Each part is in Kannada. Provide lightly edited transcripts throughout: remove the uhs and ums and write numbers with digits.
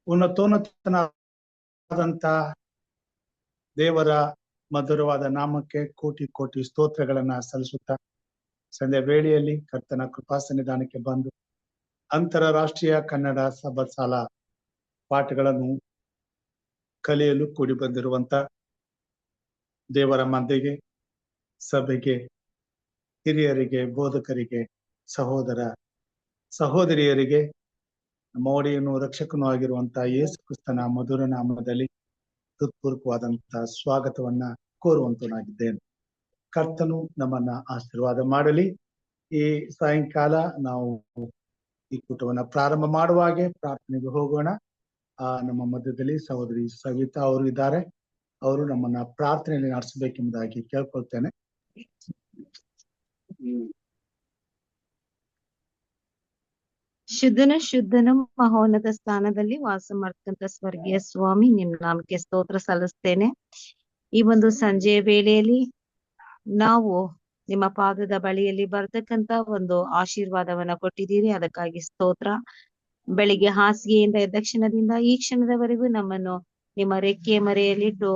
ಉನ್ನತೋನ್ನತನಾದಂತ ದೇವರ ಮಧುರವಾದ ನಾಮಕ್ಕೆ ಕೋಟಿ ಕೋಟಿ ಸ್ತೋತ್ರಗಳನ್ನ ಸಲ್ಲಿಸುತ್ತಾ ಸಂಧ್ಯಾ ವೇಳೆಯಲ್ಲಿ ಕರ್ತನ ಕೃಪಾ ಸನ್ನಿಧಾನಕ್ಕೆ ಬಂದು ಅಂತಾರಾಷ್ಟ್ರೀಯ ಕನ್ನಡ ಸಭಾಸಾಲ ಪಾಠಗಳನ್ನು ಕಲಿಯಲು ಕೂಡಿ ಬಂದಿರುವಂತ ದೇವರ ಮಂದಿಗೆ, ಸಭೆಗೆ, ಹಿರಿಯರಿಗೆ, ಬೋಧಕರಿಗೆ, ಸಹೋದರ ಸಹೋದರಿಯರಿಗೆ, ನಮ್ಮ ಒಡೆಯನು ರಕ್ಷಕನೂ ಆಗಿರುವಂತಹ ಯೇಸು ಕ್ರಿಸ್ತನ ಮಧುರ ನಾಮದಲ್ಲಿ ಹೃತ್ಪೂರ್ವಕವಾದಂತಹ ಸ್ವಾಗತವನ್ನ ಕೋರುವಂತನಾಗಿದ್ದೇನೆ. ಕರ್ತನು ನಮ್ಮನ್ನ ಆಶೀರ್ವಾದ ಮಾಡಲಿ. ಈ ಸಾಯಂಕಾಲ ನಾವು ಈ ಕೂಟವನ್ನ ಪ್ರಾರಂಭ ಮಾಡುವಾಗೆ ಪ್ರಾರ್ಥನೆಗೆ ಹೋಗೋಣ. ನಮ್ಮ ಮಧ್ಯದಲ್ಲಿ ಸಹೋದರಿ ಸವಿತಾ ಅವರು ಇದ್ದಾರೆ. ಅವರು ನಮ್ಮನ್ನ ಪ್ರಾರ್ಥನೆಯಲ್ಲಿ ನಡೆಸಬೇಕೆಂಬುದಾಗಿ ಕೇಳ್ಕೊಳ್ತೇನೆ. ಶುದ್ಧನು ಮಹೋನ್ನತ ಸ್ಥಾನದಲ್ಲಿ ವಾಸ ಮಾಡ್ತಕ್ಕಂಥ ಸ್ವರ್ಗೀಯ ಸ್ವಾಮಿ, ನಿಮ್ ನಾಮಕ್ಕೆ ಸ್ತೋತ್ರ ಸಲ್ಲಿಸ್ತೇನೆ. ಈ ಒಂದು ಸಂಜೆಯ ವೇಳೆಯಲ್ಲಿ ನಾವು ನಿಮ್ಮ ಪಾದದ ಬಳಿಯಲ್ಲಿ ಬರ್ತಕ್ಕಂತ ಒಂದು ಆಶೀರ್ವಾದವನ್ನ ಕೊಟ್ಟಿದ್ದೀರಿ, ಅದಕ್ಕಾಗಿ ಸ್ತೋತ್ರ. ಬೆಳಿಗ್ಗೆ ಹಾಸಿಗೆಯಿಂದ ಎದ್ದ ಕ್ಷಣದಿಂದ ಈ ಕ್ಷಣದವರೆಗೂ ನಮ್ಮನ್ನು ನಿಮ್ಮ ರೆಕ್ಕೆಯ ಮರೆಯಲ್ಲಿಟ್ಟು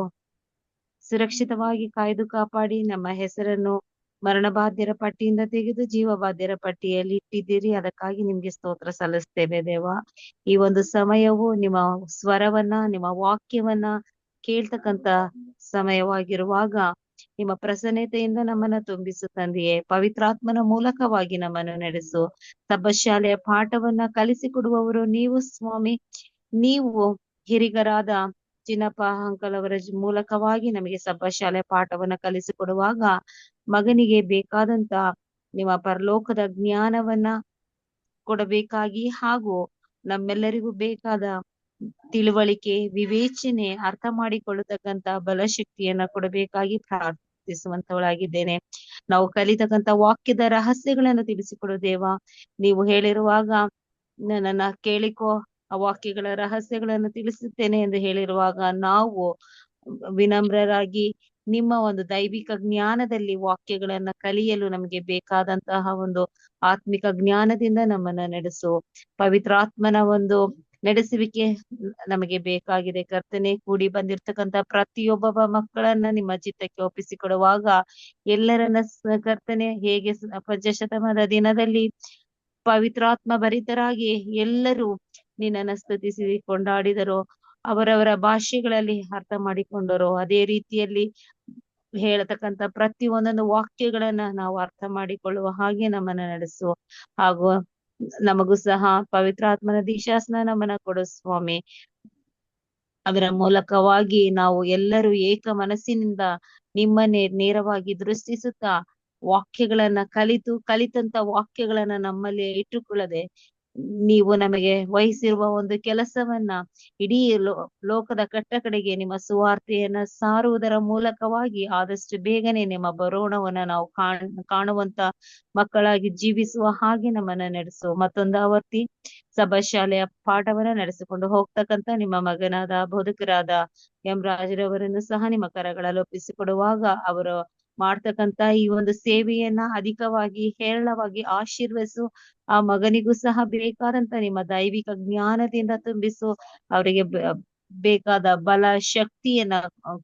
ಸುರಕ್ಷಿತವಾಗಿ ಕಾಯ್ದು ಕಾಪಾಡಿ ನಮ್ಮ ಹೆಸರನ್ನು ಮರಣಬಾಧ್ಯರ ಪಟ್ಟಿಯಿಂದ ತೆಗೆದು ಜೀವಬಾಧ್ಯರ ಪಟ್ಟಿಯಲ್ಲಿ ಇಟ್ಟಿದ್ದೀರಿ, ಅದಕ್ಕಾಗಿ ನಿಮ್ಗೆ ಸ್ತೋತ್ರ ಸಲ್ಲಿಸ್ತೇವೆ ದೇವ. ಈ ಒಂದು ಸಮಯವು ನಿಮ್ಮ ಸ್ವರವನ್ನ, ನಿಮ್ಮ ವಾಕ್ಯವನ್ನ ಕೇಳ್ತಕ್ಕಂತ ಸಮಯವಾಗಿರುವಾಗ ನಿಮ್ಮ ಪ್ರಸನ್ನತೆಯಿಂದ ನಮ್ಮನ್ನ ತುಂಬಿಸು ತಂದೆಯೇ. ಪವಿತ್ರಾತ್ಮನ ಮೂಲಕವಾಗಿ ನಮ್ಮನ್ನು ನಡೆಸು. ಸಬ್ಬಶಾಲೆಯ ಪಾಠವನ್ನ ಕಲಿಸಿಕೊಡುವವರು ನೀವು ಸ್ವಾಮಿ. ನೀವು ಹಿರಿಗರಾದ ಚಿನ್ನಪ್ಪ ಅಂಕಲ್ ಅವರ ಮೂಲಕವಾಗಿ ನಮಗೆ ಸಬ್ಬಶಾಲೆ ಪಾಠವನ್ನ ಕಲಿಸಿಕೊಡುವಾಗ ಮಗನಿಗೆ ಬೇಕಾದಂತ ನಿಮ್ಮ ಪರಲೋಕದ ಜ್ಞಾನವನ್ನ ಕೊಡಬೇಕಾಗಿ, ಹಾಗೂ ನಮ್ಮೆಲ್ಲರಿಗೂ ಬೇಕಾದ ತಿಳುವಳಿಕೆ, ವಿವೇಚನೆ, ಅರ್ಥ ಮಾಡಿಕೊಳ್ಳತಕ್ಕಂತ ಬಲಶಕ್ತಿಯನ್ನ ಕೊಡಬೇಕಾಗಿ ಪ್ರಾರ್ಥಿಸುವಂತವಳಾಗಿದ್ದೇನೆ. ನಾವು ಕಲಿತಕ್ಕಂತ ವಾಕ್ಯದ ರಹಸ್ಯಗಳನ್ನು ತಿಳಿಸಿಕೊಡು ದೇವ. ನೀವು ಹೇಳಿರುವಾಗ ನನ್ನ ಕೇಳಿಕೋ, ಆ ವಾಕ್ಯಗಳ ರಹಸ್ಯಗಳನ್ನು ತಿಳಿಸುತ್ತೇನೆ ಎಂದು ಹೇಳಿರುವಾಗ ನಾವು ವಿನಮ್ರರಾಗಿ ನಿಮ್ಮ ಒಂದು ದೈವಿಕ ಜ್ಞಾನದಲ್ಲಿ ವಾಕ್ಯಗಳನ್ನ ಕಲಿಯಲು ನಮಗೆ ಬೇಕಾದಂತಹ ಒಂದು ಆತ್ಮಿಕ ಜ್ಞಾನದಿಂದ ನಮ್ಮನ್ನ ನಡೆಸು. ಪವಿತ್ರಾತ್ಮನ ಒಂದು ನಡೆಸುವಿಕೆ ನಮಗೆ ಬೇಕಾಗಿದೆ ಕರ್ತನೆ. ಕೂಡಿ ಬಂದಿರ್ತಕ್ಕಂಥ ಪ್ರತಿಯೊಬ್ಬ ಮಕ್ಕಳನ್ನ ನಿಮ್ಮ ಚಿತ್ತಕ್ಕೆ ಒಪ್ಪಿಸಿಕೊಡುವಾಗ ಎಲ್ಲರನ್ನ ಕರ್ತನೆ, ಹೇಗೆ ಪಂಚಶತಮಾನದ ದಿನದಲ್ಲಿ ಪವಿತ್ರಾತ್ಮ ಭರಿತರಾಗಿ ಎಲ್ಲರೂ ನಿನ್ನನ್ನು ಸ್ತುತಿಸಿ ಕೊಂಡಾಡಿದರೋ, ಅವರವರ ಭಾಷೆಗಳಲ್ಲಿ ಅರ್ಥ ಮಾಡಿಕೊಂಡರೋ, ಅದೇ ರೀತಿಯಲ್ಲಿ ಹೇಳತಕ್ಕಂತ ಪ್ರತಿ ಒಂದೊಂದು ವಾಕ್ಯಗಳನ್ನ ನಾವು ಅರ್ಥ ಮಾಡಿಕೊಳ್ಳುವ ಹಾಗೆ ನಮ್ಮನ್ನ ನಡೆಸು. ಹಾಗೂ ನಮಗೂ ಸಹ ಪವಿತ್ರಾತ್ಮನ ದೀಕ್ಷಾಸ್ನಾನವನ್ನ ಕೊಡು ಸ್ವಾಮಿ. ಅದರ ಮೂಲಕವಾಗಿ ನಾವು ಎಲ್ಲರೂ ಏಕ ಮನಸ್ಸಿನಿಂದ ನಿಮ್ಮನ್ನೇ ನೇರವಾಗಿ ದೃಷ್ಟಿಸುತ್ತಾ ವಾಕ್ಯಗಳನ್ನ ಕಲಿತಂತ ವಾಕ್ಯಗಳನ್ನ ನಮ್ಮಲ್ಲಿ ಇಟ್ಟುಕೊಳ್ಳದೆ, ನೀವು ನಮಗೆ ವಹಿಸಿರುವ ಒಂದು ಕೆಲಸವನ್ನ ಇಡೀ ಲೋಕದ ಕಟ್ಟಕಡೆಗೆ ನಿಮ್ಮ ಸುವಾರ್ತೆಯನ್ನ ಸಾರುವುದರ ಮೂಲಕವಾಗಿ ಆದಷ್ಟು ಬೇಗನೆ ನಿಮ್ಮ ಬರೋಣವನ್ನ ನಾವು ಕಾಣುವಂತ ಮಕ್ಕಳಾಗಿ ಜೀವಿಸುವ ಹಾಗೆ ನಮ್ಮನ್ನ ನಡೆಸು. ಮತ್ತೊಂದು ಆವರ್ತಿ ಸಭಾಶಾಲೆಯ ಪಾಠವನ್ನ ನಡೆಸಿಕೊಂಡು ಹೋಗ್ತಕ್ಕಂತ ನಿಮ್ಮ ಮಗನಾದ ಬೋಧಕರಾದ ಎಂ ರಾಜರವರನ್ನು ಸಹ ನಿಮ್ಮ ಕರಗಳಲ್ಲಿ ಒಪ್ಪಿಸಿಕೊಡುವಾಗ ಅವರು ಮಾಡ್ತಕ್ಕಂತ ಈ ಒಂದು ಸೇವೆಯನ್ನ ಅಧಿಕವಾಗಿ ಹೇರಳವಾಗಿ ಆಶೀರ್ವದಿಸು. ಆ ಮಗನಿಗೂ ಸಹ ಬೇಕಾದಂತ ನಿಮ್ಮ ದೈವಿಕ ಜ್ಞಾನದಿಂದ ತುಂಬಿಸು. ಅವರಿಗೆ ಬೇಕಾದ ಬಲ ಶಕ್ತಿಯನ್ನ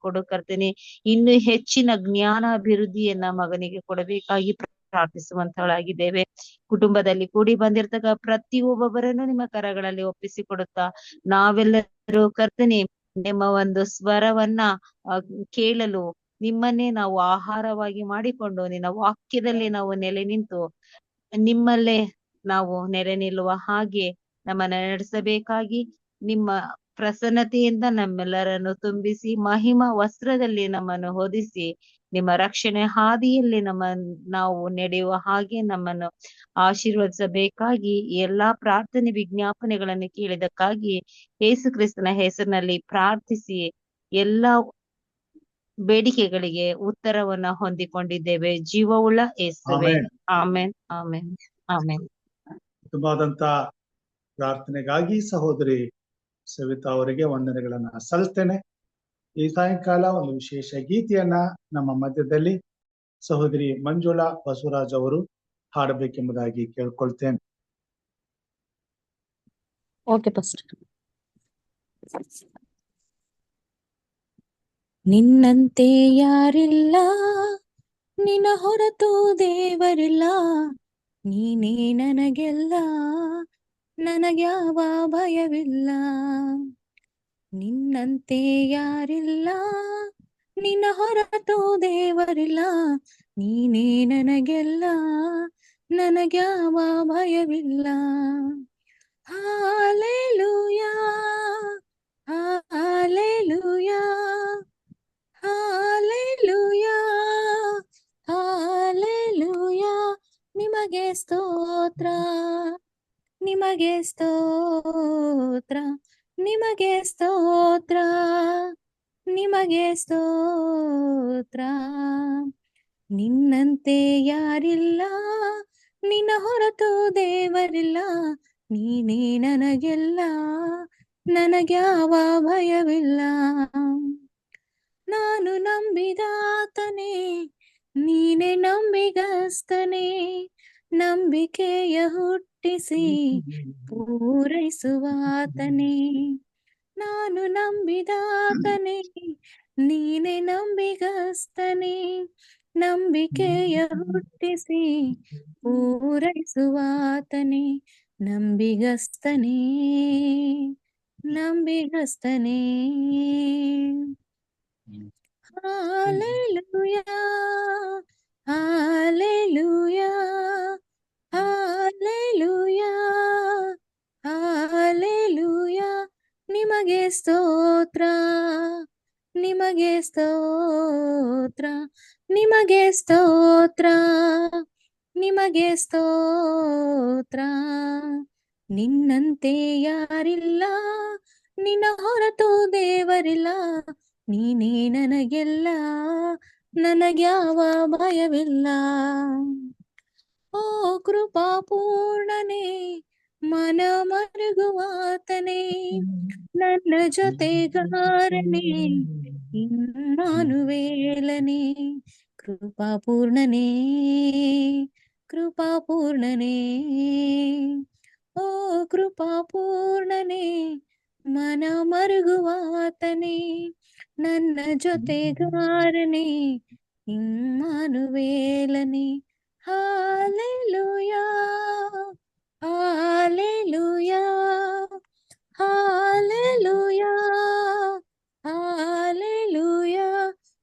ಕೊಡುಕರ್ತೇನೆ. ಇನ್ನು ಹೆಚ್ಚಿನ ಜ್ಞಾನ ಅಭಿವೃದ್ಧಿಯನ್ನ ಮಗನಿಗೆ ಕೊಡಬೇಕಾಗಿ ಪ್ರಾರ್ಥಿಸುವಂತವಳಾಗಿದ್ದೇವೆ. ಕುಟುಂಬದಲ್ಲಿ ಕೂಡಿ ಬಂದಿರ್ತಕ್ಕ ಪ್ರತಿಯೊಬ್ಬೊಬ್ಬರನ್ನು ನಿಮ್ಮ ಕರಗಳಲ್ಲಿ ಒಪ್ಪಿಸಿಕೊಡುತ್ತಾ ನಾವೆಲ್ಲರೂ ಕರ್ತನೆ ನಿಮ್ಮ ಒಂದು ಸ್ವರವನ್ನ ಕೇಳಲು ನಿಮ್ಮನ್ನೇ ನಾವು ಆಹಾರವಾಗಿ ಮಾಡಿಕೊಂಡು ನಿನ್ನ ವಾಕ್ಯದಲ್ಲಿ ನಾವು ನೆಲೆ ನಿಂತು ನಿಮ್ಮಲ್ಲೇ ನಾವು ನೆಲೆ ನಿಲ್ಲುವ ಹಾಗೆ ನಮ್ಮನ್ನ ನಡೆಸಬೇಕಾಗಿ ನಿಮ್ಮ ಪ್ರಸನ್ನತೆಯಿಂದ ನಮ್ಮೆಲ್ಲರನ್ನು ತುಂಬಿಸಿ ಮಹಿಮಾ ವಸ್ತ್ರದಲ್ಲಿ ನಮ್ಮನ್ನು ಹೊದಿಸಿ ನಿಮ್ಮ ರಕ್ಷಣೆ ಹಾದಿಯಲ್ಲಿ ನಾವು ನಡೆಯುವ ಹಾಗೆ ನಮ್ಮನ್ನು ಆಶೀರ್ವದಿಸಬೇಕಾಗಿ ಎಲ್ಲಾ ಪ್ರಾರ್ಥನೆ ವಿಜ್ಞಾಪನೆಗಳನ್ನು ಕೇಳಿದಕ್ಕಾಗಿ ಯೇಸು ಕ್ರಿಸ್ತನ ಹೆಸರಿನಲ್ಲಿ ಪ್ರಾರ್ಥಿಸಿ ಎಲ್ಲಾ ಬೇಡಿಕೆಗಳಿಗೆ ಉತ್ತರವನ್ನ ಹೊಂದಿಕೊಂಡಿದ್ದೇವೆ. ಜೀವವುಳ್ಳ ಯೇಸುವೇ, ಆಮೆನ್, ಆಮೆನ್, ಆಮೆನ್. ತುಂಬಾದಂತ ಪ್ರಾರ್ಥನೆಗಾಗಿ ಸಹೋದರಿ ಸವಿತಾ ಅವರಿಗೆ ವಂದನೆಗಳನ್ನ ಸಲ್ಲಿಸ್ತೇನೆ. ಈ ಸಾಯಂಕಾಲ ಒಂದು ವಿಶೇಷ ಗೀತೆಯನ್ನ ನಮ್ಮ ಮಧ್ಯದಲ್ಲಿ ಸಹೋದರಿ ಮಂಜುಳಾ ಬಸವರಾಜ್ ಅವರು ಹಾಡಬೇಕೆಂಬುದಾಗಿ ಕೇಳ್ಕೊಳ್ತೇನೆ. Okay pastor. ನಿನ್ನಂತೆ ಯಾರಿಲ್ಲ, ನಿನ್ನ ಹೊರತು ದೇವರಿಲ್ಲ, ನೀನೇ ನನಗೆಲ್ಲ, ನನಗ್ಯಾವ ಭಯವಿಲ್ಲ. ನಿನ್ನಂತೆ ಯಾರಿಲ್ಲ, ನಿನ್ನ ಹೊರತು ದೇವರಿಲ್ಲ, ನೀನೇ ನನಗೆಲ್ಲ, ನನಗ್ಯಾವ ಭಯವಿಲ್ಲ. Hallelujah, hallelujah, hallelujah, hallelujah. ನಿಮಗೆ ಸ್ತೋತ್ರ, ನಿಮಗೆ ಸ್ತೋತ್ರ, ನಿಮಗೆ ಸ್ತೋತ್ರ, ನಿಮಗೆ ಸ್ತೋತ್ರ. ನಿನ್ನಂತೆ ಯಾರಿಲ್ಲ, ನಿನ್ನ ಹೊರತು ದೇವರಿಲ್ಲ, ನೀನೇ ನನಗೆಲ್ಲ, ನನಗ್ಯಾವ ಭಯವಿಲ್ಲ. ನಾನು ನಂಬಿದಾತನೇ, ನೀನೆ ನಂಬಿಗಸ್ತನೇ, ನಂಬಿಕೆಯ ಹುಟ್ಟಿಸಿ ಪೂರೈಸುವಾತನೇ. ನಾನು ನಂಬಿದಾತನೇ, ನೀನೆ ನಂಬಿಗಸ್ತನೇ, ನಂಬಿಕೆಯ ಹುಟ್ಟಿಸಿ ಪೂರೈಸುವಾತನೇ. ನಂಬಿಗಸ್ತನೇ, ನಂಬಿಗಸ್ತನೇ. Hallelujah, hallelujah, hallelujah, hallelujah. ನಿಮಗೆ ಸ್ತೋತ್ರ, ನಿಮಗೆ ಸ್ತೋತ್ರ, ನಿಮಗೆ ಸ್ತೋತ್ರ, ನಿಮಗೆ ಸ್ತೋತ್ರ. ನಿನ್ನಂತೆ ಯಾರಿಲ್ಲ, ನಿನ್ನ ಹೊರತು ದೇವರಿಲ್ಲ, ನೀನೇ ನನಗೆಲ್ಲ, ನನಗ್ಯಾವ ಭಯವಿಲ್ಲ. ಓ ಕೃಪಾಪೂರ್ಣನೇ, ಮನ ಮರುಗುವಾತನೇ, ನನ್ನ ಜೊತೆಗಾರನೇ, ಇಮ್ಮಾನುವೇಲನೇ. ಕೃಪಾಪೂರ್ಣನೇ, ಕೃಪಾಪೂರ್ಣನೇ, ಓ ಕೃಪಾಪೂರ್ಣನೇ, ಮನ ಮರುಗುವಾತನೇ, ನನ್ನ ಜೊತೆಗಾರನೇ, ಇಮ್ಮಾನುವೇಲನೇ. Hallelujah, hallelujah, hallelujah, hallelujah.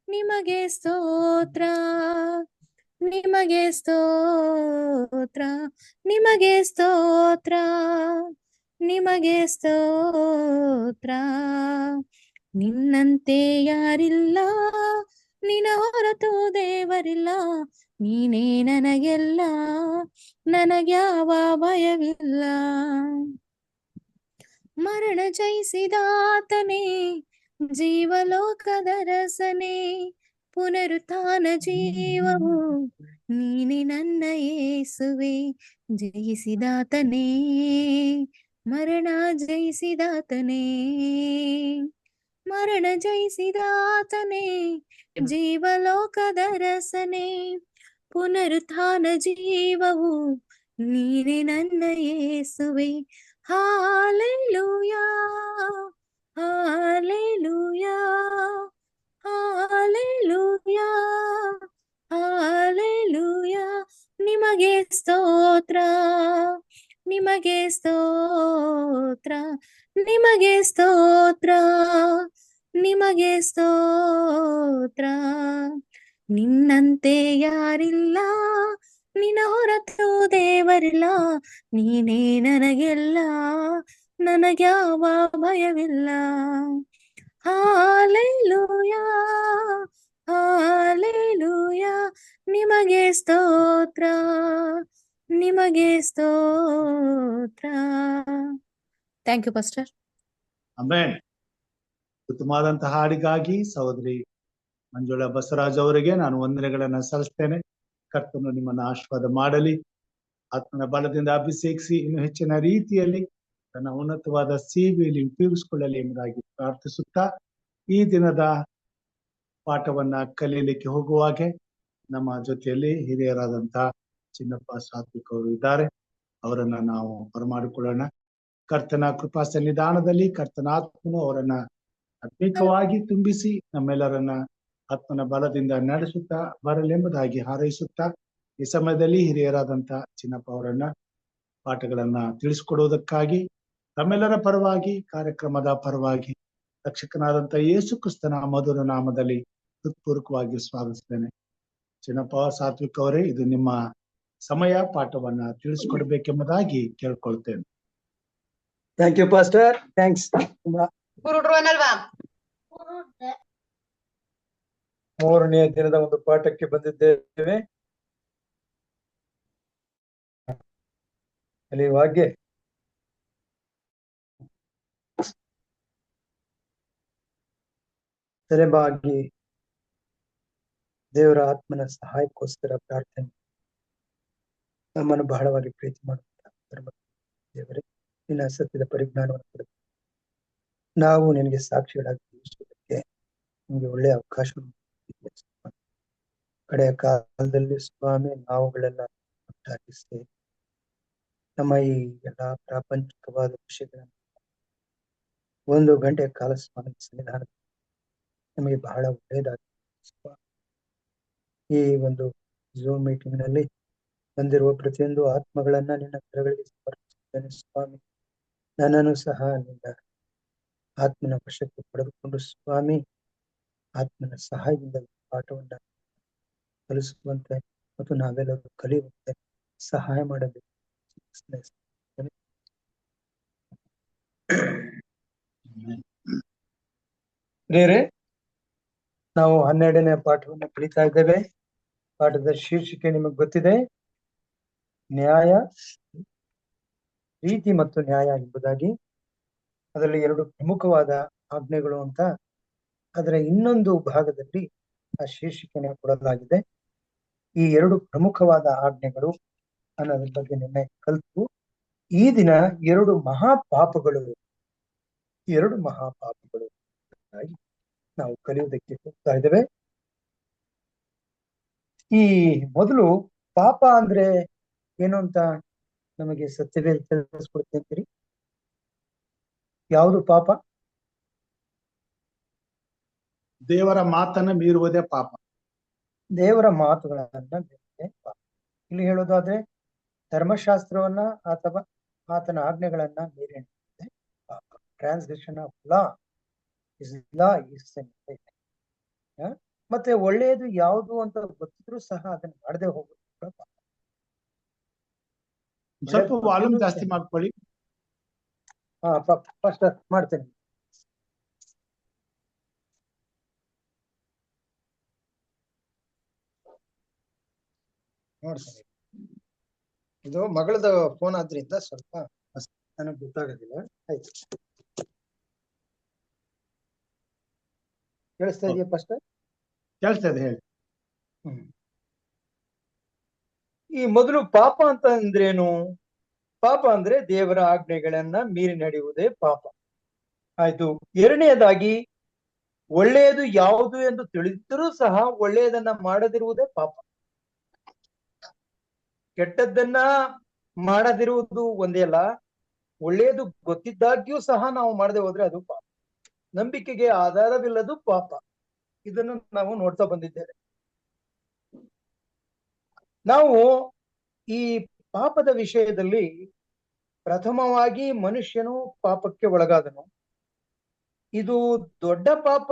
ನಿಮಗೆ ಸ್ತೋತ್ರ, ನಿಮಗೆ ಸ್ತೋತ್ರ, ನಿಮಗೆ ಸ್ತೋತ್ರ, ನಿಮಗೆ ಸ್ತೋತ್ರ. ನಿನ್ನಂತೆ ಯಾರಿಲ್ಲ, ನಿನ್ನ ಹೊರತು ದೇವರಿಲ್ಲ, ನೀನೇ ನನಗೆಲ್ಲ, ನನಗ್ಯಾವ ಭಯವಿಲ್ಲ. ಮರಣ ಜಯಿಸಿದಾತನೇ, ಜೀವಲೋಕದ ರಸನೇ, ಪುನರುತ್ಥಾನ ಜೀವವು ನೀನೆ ನನ್ನ ಯೇಸುವೆ. ಜಯಿಸಿದಾತನೇ, ಮರಣ ಜಯಿಸಿದಾತನೇ, ಮರಣ ಜಯಿಸಿದಾತನೇ, ಜೀವಲೋಕದ ರಸನೇ, ಪುನರುತ್ಥಾನ ಜೀವವು ನೀನೆ ನನ್ನ ಯೇಸುವೆ. Hallelujah, hallelujah, hallelujah, hallelujah. ನಿಮಗೆ ಸ್ತೋತ್ರ, ನಿಮಗೆ ಸ್ತೋತ್ರ, ನಿಮಗೆ ಸ್ತೋತ್ರ, ನಿಮಗೆ ಸ್ತೋತ್ರ. ನಿನ್ನಂತೆ ಯಾರಿಲ್ಲ, ನಿನ್ನ ಹೊರತು ದೇವರಿಲ್ಲ, ನೀನೇ ನನಗೆಲ್ಲ, ನನಗ್ಯಾವ ಭಯವಿಲ್ಲ. Hallelujah, hallelujah. ನಿಮಗೆ ಸ್ತೋತ್ರ, ನಿಮಗೆ ಸ್ತೋತ್ರ. Thank you pastor. ಆಮೆನ್. ಉತ್ತಮವಾದಂತಹ ಹಾಡಿಗಾಗಿ ಸಹೋದರಿ ಮಂಜುಳಾ ಬಸವರಾಜ್ ಅವರಿಗೆ ನಾನು ವಂದನೆಗಳನ್ನ ಸಲ್ಲಿಸ್ತೇನೆ. ಕರ್ತನು ನಿಮ್ಮನ್ನ ಆಶೀರ್ವಾದ ಮಾಡಲಿ, ಆತ್ಮನ ಬಲದಿಂದ ಅಭಿಷೇಕಿಸಿ ಇನ್ನು ಹೆಚ್ಚಿನ ರೀತಿಯಲ್ಲಿ ತನ್ನ ಉನ್ನತವಾದ ಸೇವೆಯಲ್ಲಿ ಉಪಯೋಗಿಸಿಕೊಳ್ಳಲಿ ಎಂಬುದಾಗಿ ಪ್ರಾರ್ಥಿಸುತ್ತಾ, ಈ ದಿನದ ಪಾಠವನ್ನ ಕಲಿಯಲಿಕ್ಕೆ ಹೋಗುವಾಗೆ ನಮ್ಮ ಜೊತೆಯಲ್ಲಿ ಹಿರಿಯರಾದಂತಹ ಚಿನ್ನಪ್ಪ ಸಾತ್ವಿಕ್ ಅವರು ಇದ್ದಾರೆ. ಅವರನ್ನ ನಾವು ಬರಮಾಡಿಕೊಳ್ಳೋಣ. ಕರ್ತನ ಕೃಪಾ ಸನ್ನಿಧಾನದಲ್ಲಿ ಕರ್ತನ ಆತ್ಮನು ಅವರನ್ನ ಆತ್ಮಿಕವಾಗಿ ತುಂಬಿಸಿ ನಮ್ಮೆಲ್ಲರನ್ನ ಆತ್ಮನ ಬಲದಿಂದ ನಡೆಸುತ್ತಾ ಬರಲೆಂಬುದಾಗಿ ಹಾರೈಸುತ್ತಾ ಈ ಸಮಯದಲ್ಲಿ ಹಿರಿಯರಾದಂತ ಚಿನ್ನಪ್ಪ ಅವರನ್ನ ಪಾಠಗಳನ್ನ ತಿಳಿಸಿಕೊಡುವುದಕ್ಕಾಗಿ ತಮ್ಮೆಲ್ಲರ ಪರವಾಗಿ ಕಾರ್ಯಕ್ರಮದ ಪರವಾಗಿ ರಕ್ಷಕನಾದಂತ ಯೇಸು ಕ್ರಿಸ್ತನ ಮಧುರ ನಾಮದಲ್ಲಿ ಹೃತ್ಪೂರ್ವಕವಾಗಿ ಸ್ವಾಗತಿಸ್ತೇನೆ. ಚಿನ್ನಪ್ಪ ಸಾತ್ವಿಕ್ ಅವರೇ, ಇದು ನಿಮ್ಮ ಸಮಯ, ಪಾಠವನ್ನ ತಿಳಿಸಿಕೊಡ್ಬೇಕೆಂಬುದಾಗಿ ಕೇಳ್ಕೊಳ್ತೇನೆ. Thank you pastor, thanks. ಮೂರನೆಯ ದಿನದ ಒಂದು ಪಾಠಕ್ಕೆ ಬಂದಿದ್ದೇವೆ. ಕಲಿಯುವಾಗೆ ತಲೆಬಾಗಿ ದೇವರ ಆತ್ಮನ ಸಹಾಯಕ್ಕೋಸ್ಕರ ಪ್ರಾರ್ಥನೆ. ನಮ್ಮನ್ನು ಬಹಳವಾಗಿ ಪ್ರೀತಿ ಮಾಡುತ್ತಾ ದೇವರೇ, ನಿನ್ನ ಸತ್ಯದ ಪರಿಜ್ಞಾನವನ್ನು ಕೊಡು. ನಾವು ನಿನಗೆ ಸಾಕ್ಷಿಗಳಾಗಿ ಜೀವಿಸುವುದಕ್ಕೆ ನಿಮಗೆ ಒಳ್ಳೆಯ ಅವಕಾಶವನ್ನು ಕಡೆಯ ಕಾಲದಲ್ಲಿ ಸ್ವಾಮಿ ನಾವುಗಳೆಲ್ಲ ಒಟ್ಟಾಗಿಸಿ ನಮ್ಮ ಈ ಎಲ್ಲಾ ಪ್ರಾಪಂಚಿಕವಾದ ವಿಷಯಗಳನ್ನು 1 ಗಂಟೆ ಕಾಲ ಸ್ವಾಮಿ ಸನ್ನಿಧಾನ ನಮಗೆ ಬಹಳ ಒಳ್ಳೆಯದಾಗಿ ಈ ಒಂದು ಝೂಮ್ ಮೀಟಿಂಗ್ ನಲ್ಲಿ ಬಂದಿರುವ ಪ್ರತಿಯೊಂದು ಆತ್ಮಗಳನ್ನ ನಿನ್ನ ಕರಗಳಿಗೆ ಸಮರ್ಪಿಸುತ್ತೇನೆ ಸ್ವಾಮಿ. ನನ್ನನ್ನು ಸಹ ನಿನ್ನ ಆತ್ಮನ ವಶಕ್ಕೆ ಪಡೆದುಕೊಂಡು ಸ್ವಾಮಿ ಆತ್ಮನ ಸಹಾಯದಿಂದ ಪಾಠವನ್ನ ಕಲಿಸುವಂತೆ ಮತ್ತು ನಾವೆಲ್ಲರೂ ಕಲಿಯುವಂತೆ ಸಹಾಯ ಮಾಡಬೇಕು. ಪ್ರಿಯರೇ, ನಾವು 12ನೇ ಪಾಠವನ್ನು ಕಲಿತಾ ಇದ್ದೇವೆ. ಪಾಠದ ಶೀರ್ಷಿಕೆ ನಿಮಗೆ ಗೊತ್ತಿದೆ, ನ್ಯಾಯ, ರೀತಿ ಮತ್ತು ನ್ಯಾಯ ಎಂಬುದಾಗಿ. ಅದರಲ್ಲಿ 2 ಪ್ರಮುಖವಾದ ಆಜ್ಞೆಗಳು ಅಂತ ಅದರ ಇನ್ನೊಂದು ಭಾಗದಲ್ಲಿ ಆ ಶೀರ್ಷಿಕೆಯನ್ನು ಕೊಡಲಾಗಿದೆ. ಈ 2 ಪ್ರಮುಖವಾದ ಆಜ್ಞೆಗಳು ಅನ್ನೋದ್ರ ಬಗ್ಗೆ ನಿನ್ನೆ ಕಲಿತು, ಈ ದಿನ 2 ಮಹಾಪಾಪಗಳು ನಾವು ಕಲಿಯುವುದಕ್ಕೆ ಹೋಗ್ತಾ ಇದ್ದೇವೆ. ಈ ಮೊದಲು ಪಾಪ ಅಂದ್ರೆ ಏನು ಅಂತ ನಮಗೆ ಸತ್ಯವೇ ತಿಳಿಸ್ಕೊಡ್ತೇನೆ. ಯಾವುದು ಪಾಪ? ದೇವರ ಮಾತನ್ನ ಮೀರುವುದೇ ಪಾಪ. ದೇವರ ಮಾತುಗಳನ್ನ ಮೀರುವುದೇ ಪಾಪ. ಇಲ್ಲಿ ಹೇಳೋದಾದ್ರೆ ಧರ್ಮಶಾಸ್ತ್ರವನ್ನ ಅಥವಾ ಆತನ ಆಜ್ಞೆಗಳನ್ನ ಮೀರಿ ನಡೆಯುವುದೇ ಪಾಪ. ಟ್ರಾನ್ಸ್ಗ್ರೆಷನ್ ಆಫ್ ಲಾ ಇಸ್ ಸಿನ್. ಮತ್ತೆ ಒಳ್ಳೆಯದು ಯಾವುದು ಅಂತ ಗೊತ್ತಿದ್ರು ಸಹ ಅದನ್ನ ಮಾಡದೆ ಹೋಗೋದು ಪಾಪ. ಸ್ವಲ್ಪ ವಾಲ್ಯೂಮ್ ಜಾಸ್ತಿ ಮಾಡ್ಕೊಳ್ಳಿ. ಫಸ್ಟ್ ಮಾಡ್ತೇನೆ. ನೋಡ್ತೇನೆ. ಇದು ಮಗಳದ ಫೋನ್ ಆದ್ರಿಂದ ಸ್ವಲ್ಪ ನನಗೆ ಗೊತ್ತಾಗೋದಿಲ್ಲ. ಆಯ್ತು, ಕೇಳಿಸ್ತಾ ಇದೆಯಾ ಫಸ್ಟ್? ಕೇಳ್ತಾ ಇದೆ, ಹೇಳಿ. ಈ ಮೊದಲು ಪಾಪ ಅಂತ ಅಂದ್ರೇನು? ಪಾಪ ಅಂದ್ರೆ ದೇವರ ಆಜ್ಞೆಗಳನ್ನ ಮೀರಿ ನಡೆಯುವುದೇ ಪಾಪ. ಆಯ್ತು. ಎರಡನೆಯದಾಗಿ ಒಳ್ಳೆಯದು ಯಾವುದು ಎಂದು ತಿಳಿದಿದ್ದರೂ ಸಹ ಒಳ್ಳೆಯದನ್ನ ಮಾಡದಿರುವುದೇ ಪಾಪ. ಕೆಟ್ಟದ್ದನ್ನ ಮಾಡದಿರುವುದು ಒಂದೇ ಅಲ್ಲ, ಒಳ್ಳೆಯದು ಗೊತ್ತಿದ್ದಾಗ್ಯೂ ಸಹ ನಾವು ಮಾಡದೆ ಹೋದ್ರೆ ಅದು ಪಾಪ. ನಂಬಿಕೆಗೆ ಆಧಾರವಿಲ್ಲದು ಪಾಪ. ಇದನ್ನು ನಾವು ನೋಡ್ತಾ ಬಂದಿದ್ದೇವೆ. ನಾವು ಈ ಪಾಪದ ವಿಷಯದಲ್ಲಿ ಪ್ರಥಮವಾಗಿ ಮನುಷ್ಯನು ಪಾಪಕ್ಕೆ ಒಳಗಾದನು. ಇದು ದೊಡ್ಡ ಪಾಪ